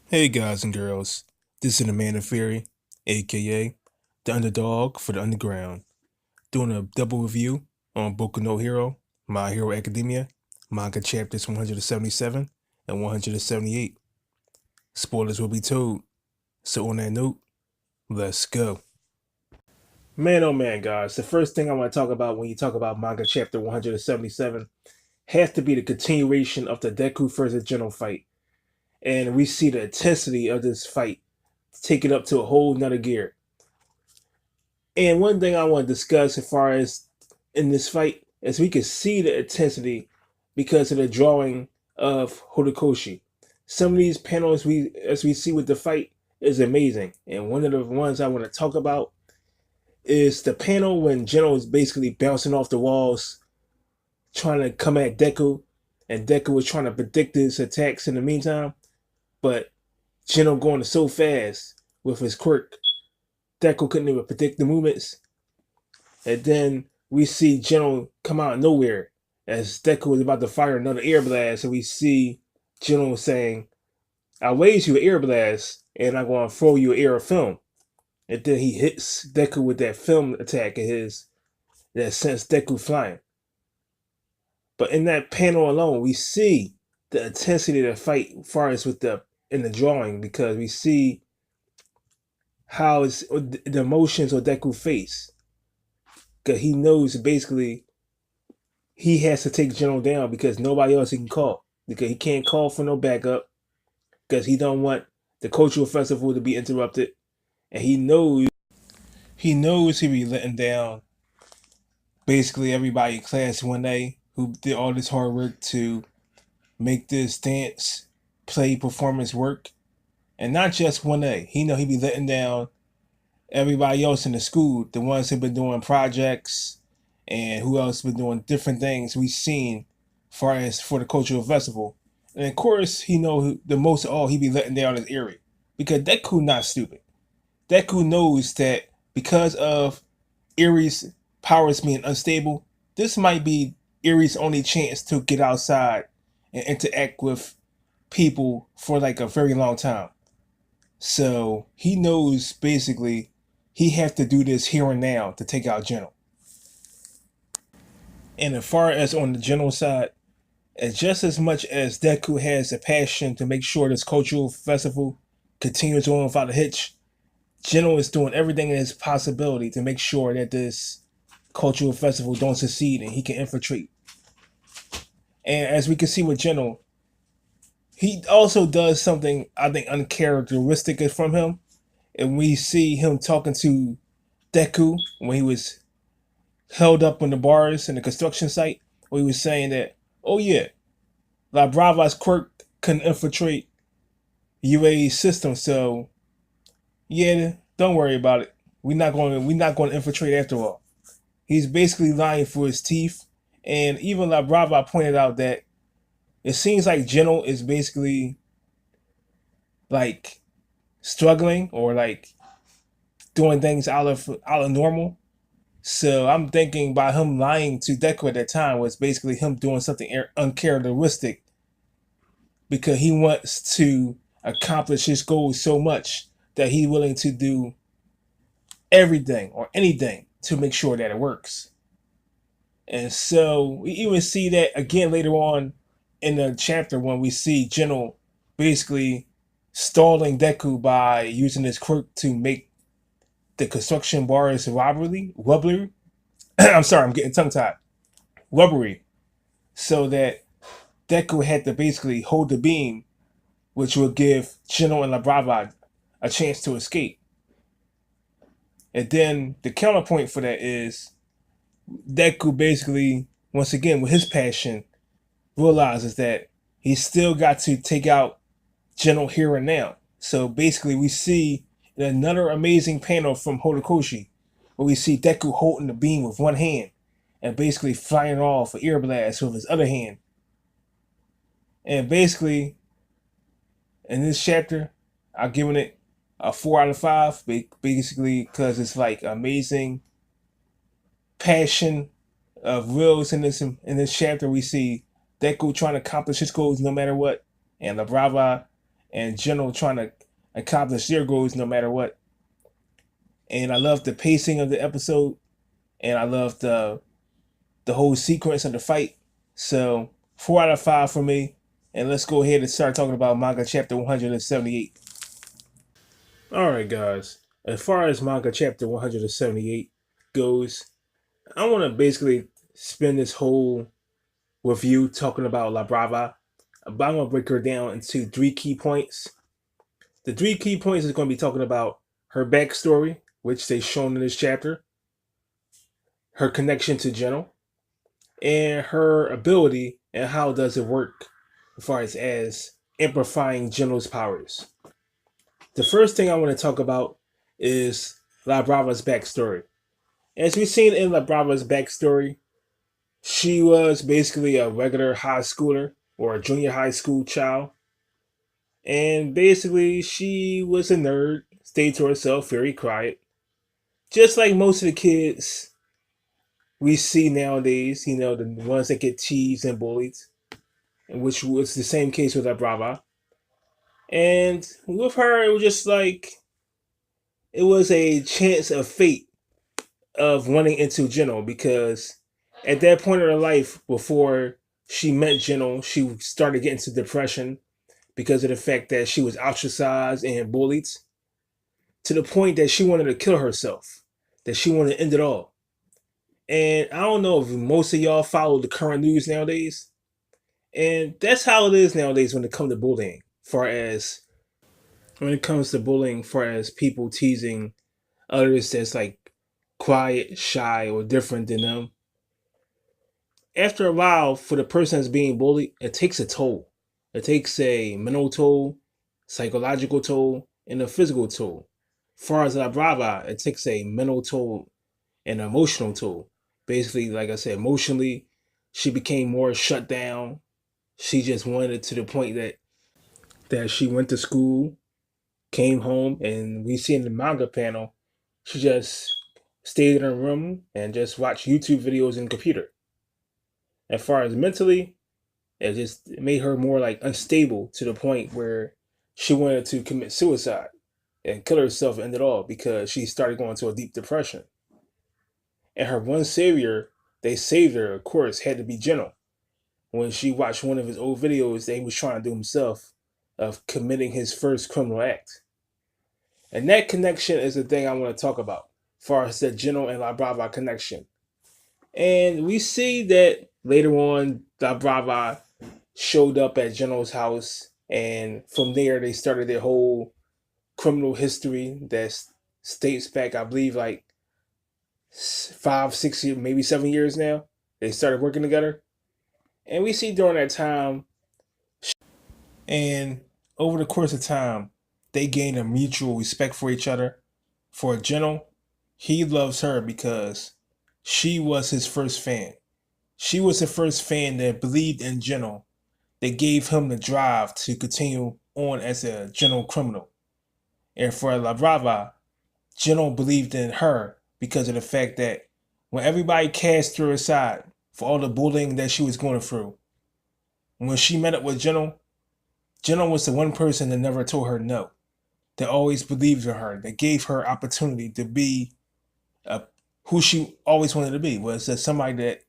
Hey guys and girls, this is the Man of Fury, aka the underdog for the underground, doing a double review on Boku no Hero, My Hero Academia, manga chapters 177 and 178. Spoilers will be told, so on that note, let's go. Man oh man guys, the first thing I want to talk about when you talk about manga chapter 177 has to be the continuation of the Deku versus Geno fight. And we see the intensity of this fight take it up to a whole nother gear. And one thing I want to discuss as far as in this fight is we can see the intensity because of the drawing of Horikoshi. Some of these panels as we see with the fight is amazing. And one of the ones I want to talk about is the panel when Geno is basically bouncing off the walls, trying to come at Deku, and Deku was trying to predict his attacks in the meantime. But Geno going so fast with his quirk, Deku couldn't even predict the movements. And then we see Geno come out of nowhere as Deku is about to fire another air blast. And we see Geno saying, I'll raise you an air blast and I'm going to throw you an air of film. And then he hits Deku with that film attack of his that sends Deku flying. But in that panel alone, we see the intensity of the fight as far as with in the drawing, because we see how it's the emotions of Deku's face. Because he knows basically he has to take Geno down because nobody else he can call. Because he can't call for no backup. Because he don't want the cultural festival to be interrupted. And he knows he be letting down basically everybody in class 1A who did all this hard work to make this dance play performance work. And not just 1A. He know he be letting down everybody else in the school, the ones who've been doing projects and who else been doing different things we've seen far as for the cultural festival. And of course, he know who, the most of all he be letting down is Erie. Because Deku not stupid. Deku knows that because of Erie's powers being unstable, this might be Erie's only chance to get outside and interact with people for like a very long time. So he knows basically he has to do this here and now to take out Geno. And as far as on the Geno side, as just as much as Deku has a passion to make sure this cultural festival continues on without a hitch, Geno is doing everything in his possibility to make sure that this cultural festival don't succeed and he can infiltrate. And as we can see with Geno, he also does something I think uncharacteristic from him. And we see him talking to Deku when he was held up on the bars in the construction site, where he was saying that, oh yeah, La Brava's quirk can infiltrate UAE's system, so yeah, don't worry about it. We're not going to infiltrate after all. He's basically lying for his teeth, and even La Brava pointed out that it seems like Geno is basically like struggling or like doing things out of normal. So I'm thinking by him lying to Deku at that time was basically him doing something uncharacteristic because he wants to accomplish his goals so much that he's willing to do everything or anything to make sure that it works. And so we even see that again later on in the chapter when we see Geno basically stalling Deku by using his quirk to make the construction bars wobbly. I'm sorry, I'm getting tongue tied. Rubbery, so that Deku had to basically hold the beam, which would give Geno and La Brava a chance to escape. And then the counterpoint for that is Deku basically, once again, with his passion, realizes that he still got to take out Geno here and now. So basically, we see another amazing panel from Horikoshi where we see Deku holding the beam with one hand and basically firing off an ear blast with his other hand. And basically, in this chapter, I've given it a 4 out of 5, basically because it's like amazing passion of wills in this chapter. We see Deku trying to accomplish his goals no matter what, and La Brava and General trying to accomplish their goals no matter what. And I love the pacing of the episode, and I love the whole sequence of the fight. So 4 out of 5 for me. And let's go ahead and start talking about manga chapter 178. All right, guys. As far as manga chapter 178 goes, I want to basically spend this whole review talking about La Brava, but I'm going to break her down into 3 key points. The 3 key points is going to be talking about her backstory, which they shown in this chapter, her connection to Geno, and her ability and how does it work as far as amplifying Geno's powers. The first thing I want to talk about is La Brava's backstory. As we've seen in La Brava's backstory, she was basically a regular high schooler or a junior high school child. And basically, she was a nerd, stayed to herself, very quiet. Just like most of the kids we see nowadays, the ones that get teased and bullied, which was the same case with La Brava. And with her, it was just like, it was a chance of fate of running into Geno because at that point in her life, before she met Geno, she started getting into depression because of the fact that she was ostracized and bullied to the point that she wanted to kill herself, that she wanted to end it all. And I don't know if most of y'all follow the current news nowadays, and that's how it is nowadays when it comes to bullying. Far as people teasing others that's like quiet, shy, or different than them. After a while, for the person that's being bullied, it takes a toll. It takes a mental toll, psychological toll, and a physical toll. Far as La Brava, it takes a mental toll and an emotional toll. Basically, like I said, emotionally, she became more shut down. She just wanted to the point that she went to school, came home, and we see in the manga panel, she just stayed in her room and just watched YouTube videos and computer. As far as mentally, it made her more like unstable to the point where she wanted to commit suicide and kill herself and end it all because she started going into a deep depression. And her one savior, they saved her, of course, had to be Geno. When she watched one of his old videos that he was trying to do himself of committing his first criminal act. And that connection is the thing I want to talk about, as far as the Geno and La Brava connection. And we see that later on, La Brava showed up at Geno's house, and from there they started their whole criminal history that states back, I believe, like 5, 6 years, maybe 7 years now. They started working together, and we see during that time, and over the course of time, they gained a mutual respect for each other. For Geno, he loves her because she was his first fan. She was the first fan that believed in Geno, that gave him the drive to continue on as a general criminal. And for La Brava, Geno believed in her because of the fact that when everybody cast her aside for all the bullying that she was going through, when she met up with Geno, Geno was the one person that never told her no, that always believed in her, that gave her opportunity to be who she always wanted to be, was that somebody that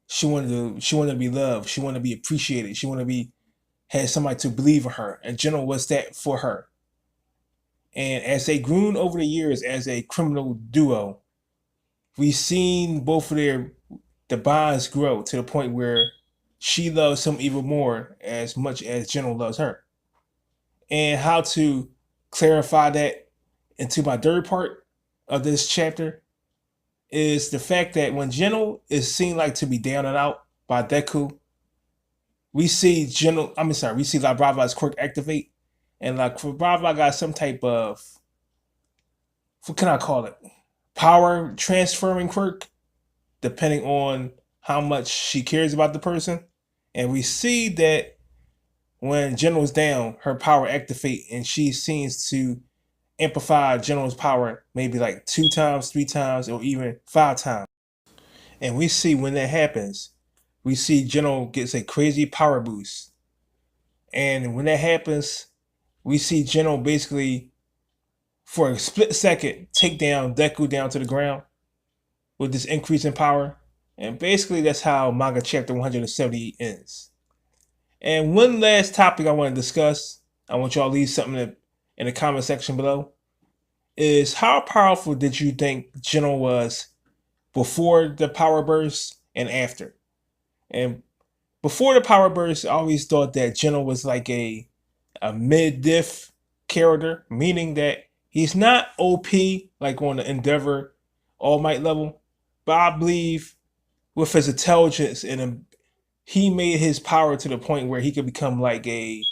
she wanted to be loved, she wanted to be appreciated, she wanted to be had somebody to believe in her, and Geno was that for her. And as they grew over the years as a criminal duo, we've seen both of the bonds grow to the point where she loves him even more as much as Geno loves her. And how to clarify that into my third part of this chapter is the fact that when Geno is seen like to be down and out by Deku, we see we see La Brava's quirk activate, and La Brava got some type of, what can I call it? Power transferring quirk, depending on how much she cares about the person. And we see that when Geno's down, her power activate, and she seems to amplify Geno's power maybe like 2 times, 3 times, or even 5 times. And we see when that happens, we see Geno gets a crazy power boost. And when that happens, we see General basically, for a split second, take down Deku down to the ground with this increase in power. And basically, that's how manga chapter 178 ends. And one last topic I want to discuss, I want y'all to leave something in the comment section below, is how powerful did you think General was before the power burst and after? And before the power burst, I always thought that General was like a mid-diff character, meaning that he's not OP like on the Endeavor All Might level, but I believe with his intelligence and he made his power to the point where he could become like a.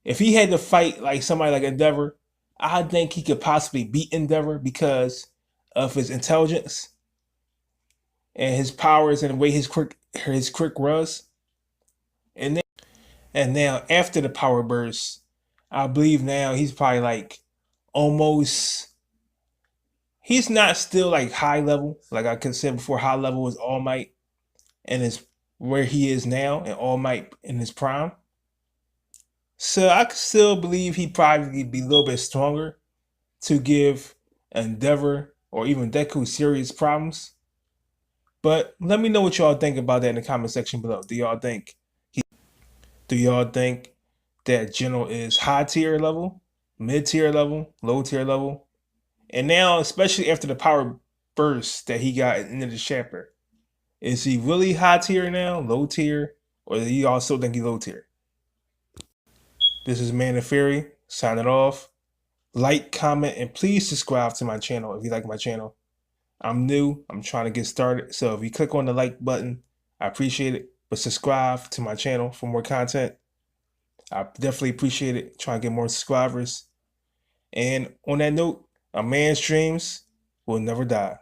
If he had to fight like somebody like Endeavor, I think he could possibly beat Endeavor because of his intelligence and his powers and the way his quirk was. And then, and now after the power burst, I believe now he's probably like almost. He's not still like high level, like I could say before. High level was All Might, and is where he is now, and All Might in his prime. So I could still believe he'd probably be a little bit stronger to give Endeavor or even Deku serious problems. But let me know what y'all think about that in the comment section below. Do y'all think that General is high tier level, mid tier level, low tier level? And now, especially after the power burst that he got at the end of the chapter, is he really high tier now, low tier, or do you also think he's low tier? This is Man of Fury, signing off. Like, comment, and please subscribe to my channel if you like my channel. I'm new, I'm trying to get started, so if you click on the like button, I appreciate it. But subscribe to my channel for more content. I definitely appreciate it, trying to get more subscribers. And on that note, a man's dreams will never die.